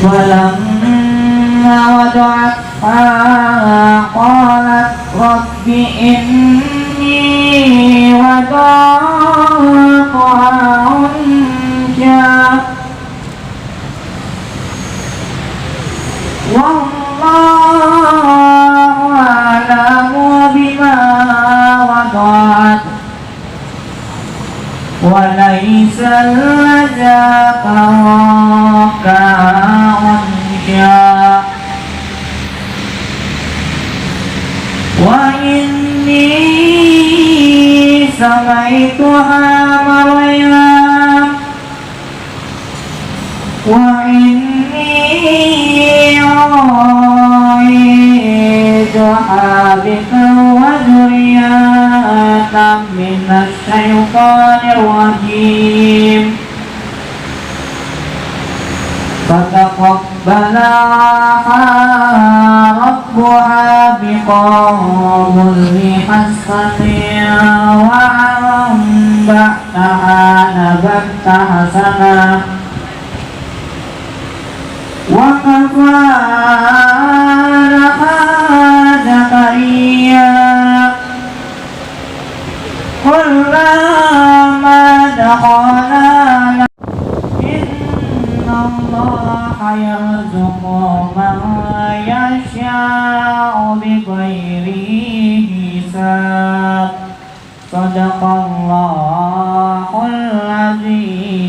فلما وضعتها قالت رب إني وضعتها أنثى والله أعلم بما وضعت وليس الذكر كأنثى وإني سميتها مريم وإني أعيذها بك وذريتها من الشيطان الرجيم فتقبلها ربها بقبول حسن وأنبتها نبتا حسنا وكفلها زكريا كلما دخل إن الله يرزق من يشاء بغير حساب صدق الله العظيم.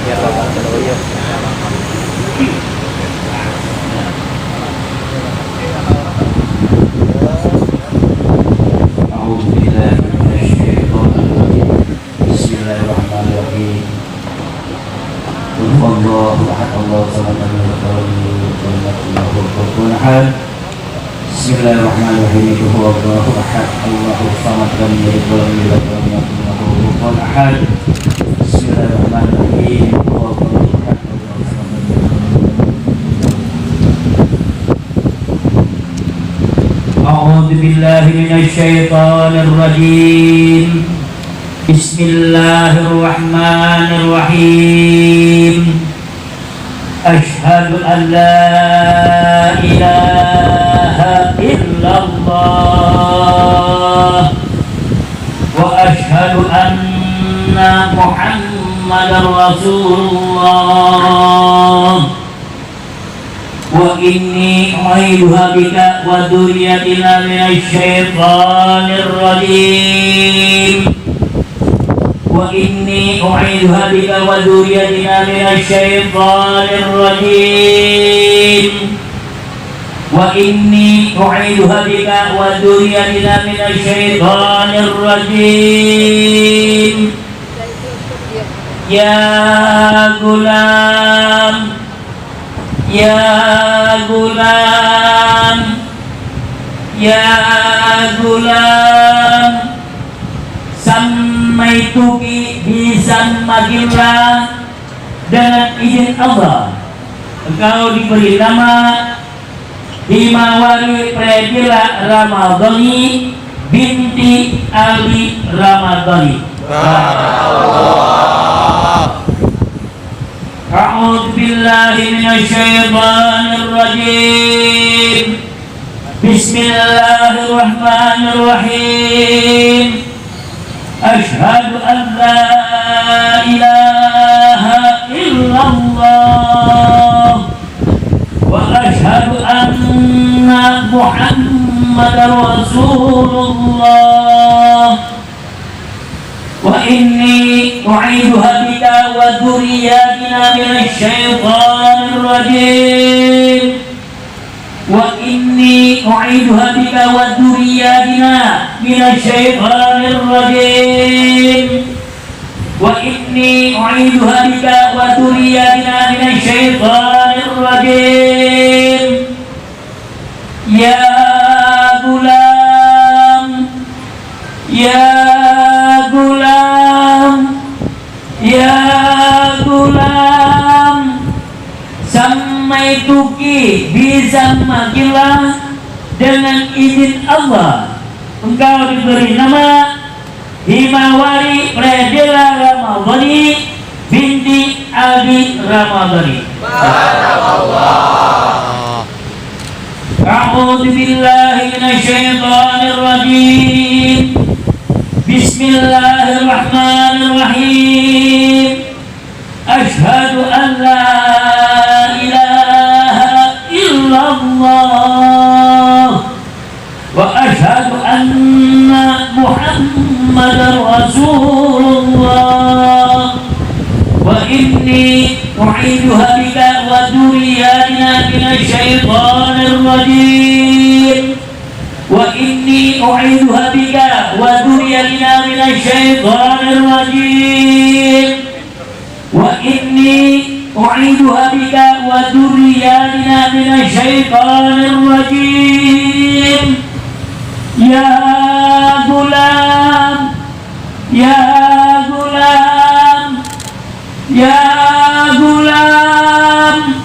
Biar bapak dulu ya. Bismillahirrahmanirrahim. Allahu ahad Allahu samad lam yalid walam yulad walam yakul lahu ahad. Bismillahirrahmanirrahim. Allahu ahad Allahu samad lam yalid walam yulad walam yakul lahu ahad. Bismillahirrahmanirrahim. A'udzu billahi minasyaitonir rajim. Bismillahirrahmanirrahim. Asyhadu an la ilaha illallah wa asyhadu anna Muhammadar Rasulullah. Wa inni u'idzuha bika wa dzurriyyatina minasyaitonir rajim. Wa inni u'idzuha bika wa dzurriyyatina minasyaitonir rajim. Wa inni u'idzuha bika wa dzurriyyatina minasyaitonir rajim. Ya gulam, ya gulam, ya gulam, sammaituki bisammakillah, dengan izin Allah engkau diberi nama Himawari Pradila Ramadhani binti Ali Ramadhani. A'udzu billahi minasyaitonir rajim. Bismillahirrahmanirrahim. Asyhadu an la ilaha illallah wa asyhadu anna Muhammadar Rasulullah. Wa inni u'idzuha bika wa dzurriyyatina minasyaitonir rajim. Wa inni u'idzuha bika wa dzurriyyatina minasyaitonir rajim. Wa inni u'idzuha bika wa dzurriyyatina minasyaitonir rajim. Ya gulam, ya gulam, ya gulam, sammaituki bisammakillah, dengan izin Allah engkau diberi nama Himawari Pradela Ramadhani binti Abi Ramadhani. A'udzu billahi minasyaitonir rajim. Bismillahirrahmanirrahim. Asyhadu an la ilaha illallah wa asyhadu anna Muhammadar Rasulullah. Wa inni u'iduha bika wa dzurriyyatina minasyaitonir rajim. Wa inni u'iduha bika wa dzurriyyatina minasyaitonir rajim. Wa inni u'iduha bika wa dzurriyyatina minasyaitonir rajim. Ya gulam, ya gulam, ya gulam,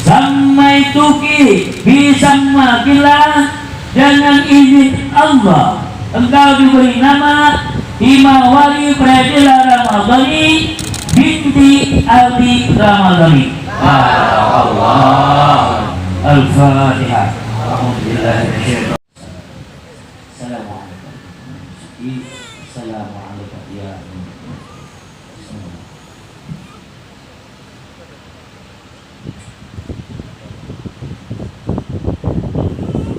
sammaituki bisammakillah, dengan izin Allah engkau diberi nama Himawari Pradela Ramadhani binti Abi Ramadhani. Allah. Al-Fatihah. Alhamdulillah. Assalamualaikum ya.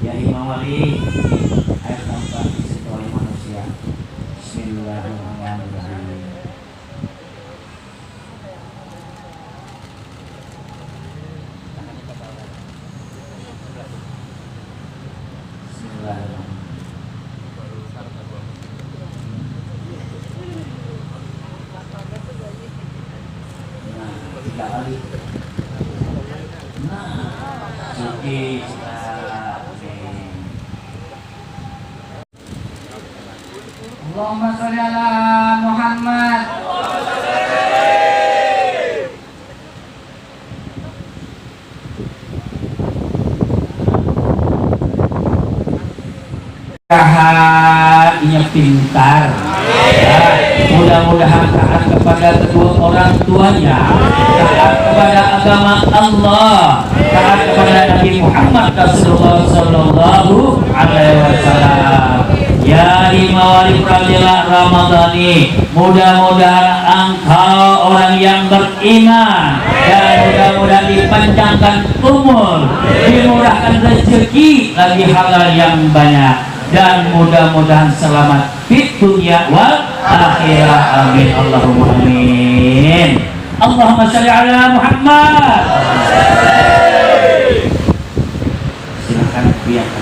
Ya Himawari, air tanpa disentuh oleh manusia. Bismillahirrahmanirrahim. Bismillahirrahmanirrahim. Tiga kali. Oke. Allahumma sholli ala Muhammad. Ini pintar. Mudah-mudahan taat kepada kedua orang tuanya, taat kepada agama Allah, taat kepada Nabi Muhammad Rasulullah Sallallahu Alaihi Wasallam. Ya Himawari Pradela Ramadhani, mudah-mudahan engkau orang yang beriman dan mudah-mudahan dipanjangkan umur, dimurahkan rezeki lagi halal yang banyak, dan mudah-mudahan selamat di dunia wal akhirah. Amin Allahumma amin. Allahumma sholli ala Muhammad. Silakan biarkan.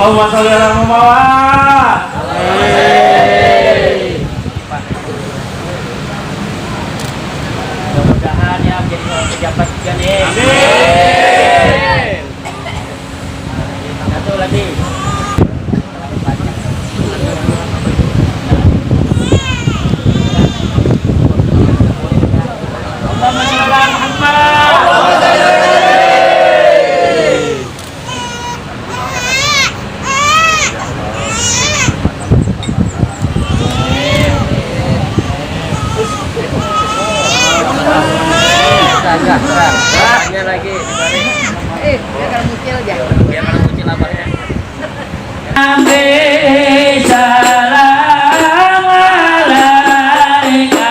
Allahumma sholli ala Muhammad. Mudah-mudahan ya menjadi seorang pejabat juga nih. Amin. Satu lagi. Allahumma sholli ala Muhammad. Enggak, lagi. Biar kalau muncul aja. Biar kalau muncul abangnya. Nabi salam alaika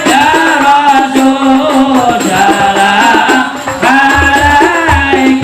ya Rasul salam alaika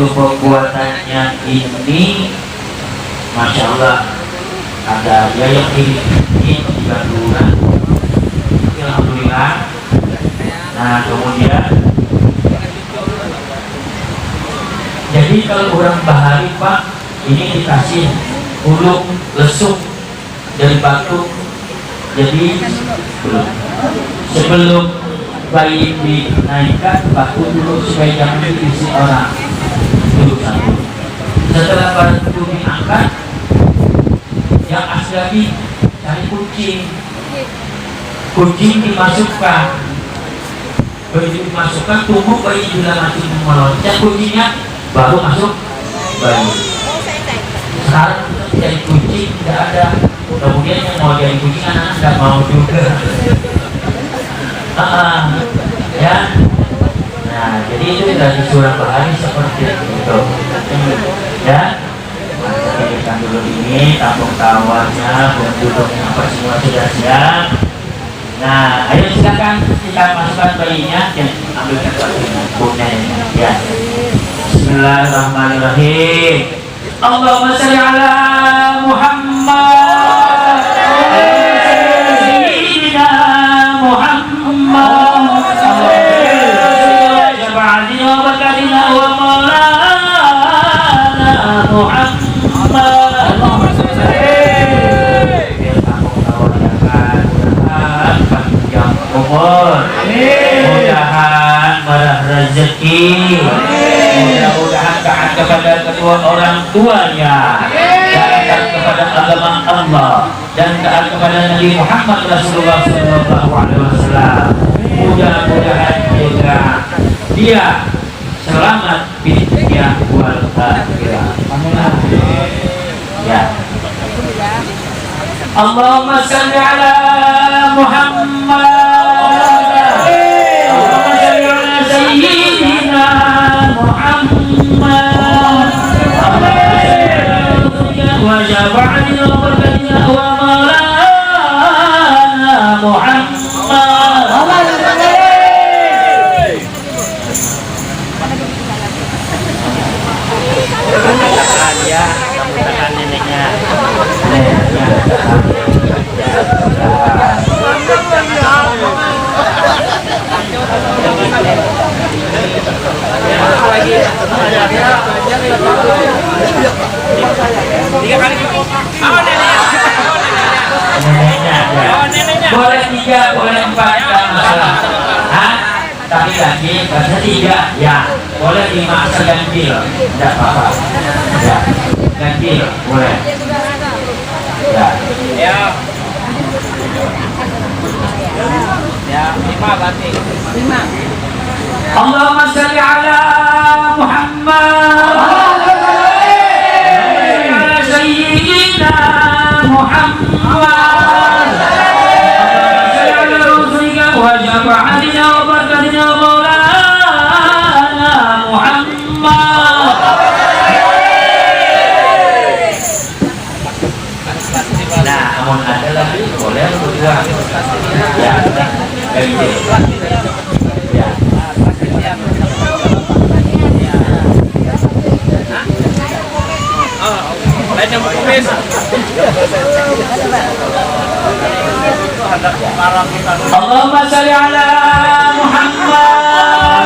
untuk pembuatannya ini, Masya Allah, ada yang ini juga duluan, alhamdulillah. Nah kemudian, jadi kalau orang bahari Pak, ini dikasih uluk lesuk dari batu. Jadi sebelum bayi dinaikkan, batu dulu supaya jangan diisi orang. Dulu satu. Setelah batu diangkat, yang asli lagi cari kucing dimasukkan. Begitu dimasukkan, tumbuh bayi juga masih meloncat, kucingnya baru masuk bayi. Sekarang jadi kucing tidak ada. Kemudian yang mau jadi kucing anak tidak mau juga. Ya. Nah, jadi itu dari surah bahari seperti itu. Ya. Kita dulu ini tampung tawarnya, duduknya apa semua sudah siap. Nah, ayo silakan kita masukkan bayinya dan ambilkan punya ya. Bismillahirrahmanirrahim. Allahumma shalli ala Muhammad Sayyidina Muhammad Syafa'atina wa barakatina wa maulana Muhammad. Mudah-mudahan murah rezeki, mudah-mudahan taat kepada kedua orang tuanya, taat kepada agama Allah dan taat kepada Nabi Muhammad Rasulullah SAW. Mudah-mudahan juga dia selamat di dunia wal akhirah. Ya. Allahumma shalli ala Muhammad. Allahumma shalli ala Sayyidina Muhammad. Allahumma shalli ala wa syafa'atina wa barakatina wa maulana Muhammad. Ya, tekan neneknya. Boleh 3, boleh 4, tidak masalah. Tapi lagi bahasa 3, ya. Boleh 5 asal ganjil, tidak apa-apa. Ya, ganjil boleh. Ya. Ya, 5 berarti. 5. Allahumma shalli ala Muhammad ala Sayyidina Muhammad. Allahumma shalli ala Rasulika wa syafa'atina wa barakatina wa maulana Muhammad. Nah, amun ada lagi boleh berdua. Ya, ganjil. Ya. Lainnya mau kumis. Allahumma shalli ala Muhammad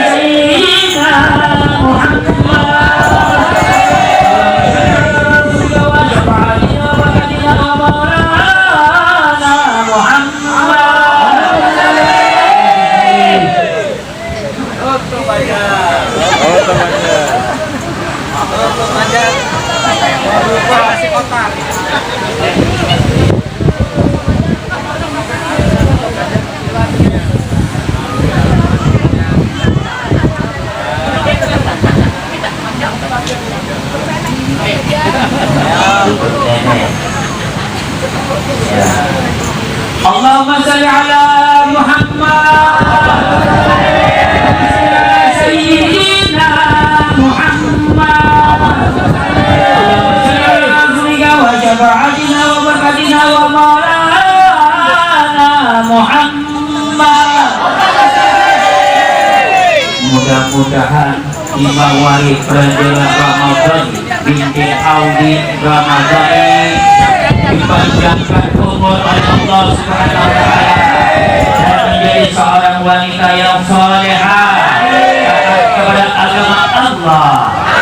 Sayyidina Muhammad. Wa syafa'atina wa barakatina wa maulana Muhammad. Kasih kotak. Allahumma shalli ala Muhammad Sayyidina Muhammad. Wa syafa'atina wa barakatina wa maulana Muhammad. Mudah mudah-mudahan dimawari perjalanan Ramadan binti Audin Ramadhani dipanjangkan umur oleh Allah Subhanahu wa taala dan menjadi seorang wanita yang salehah taat kepada agama Allah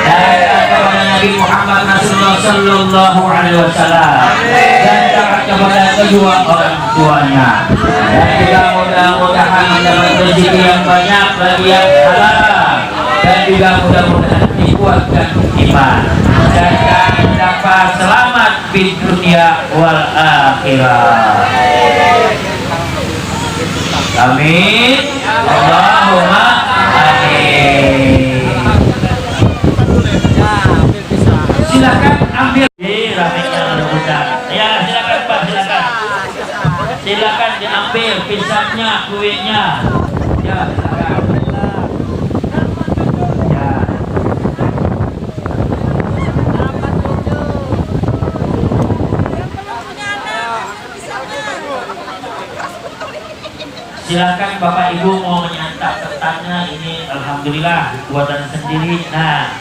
dan taat kepada Nabi Muhammad Rasulullah sallallahu alaihi wasallam dan taat kepada kedua orang tuanya dan juga mudah-mudahan mendapat rezeki yang banyak bagi yang halal dan juga mudah-mudahan dikuatkan iman dan dapat selamat di dunia wal akhirah. Amin. Allahumma amin. Silakan ambil ramenya mudah. Ya, silakan Pak, silakan. Silakan diambil pisangnya, kuenya. Ya, silakan. Ya. Silakan Bapak Ibu mau menyantap ketannya, ini alhamdulillah buatan sendiri. Nah,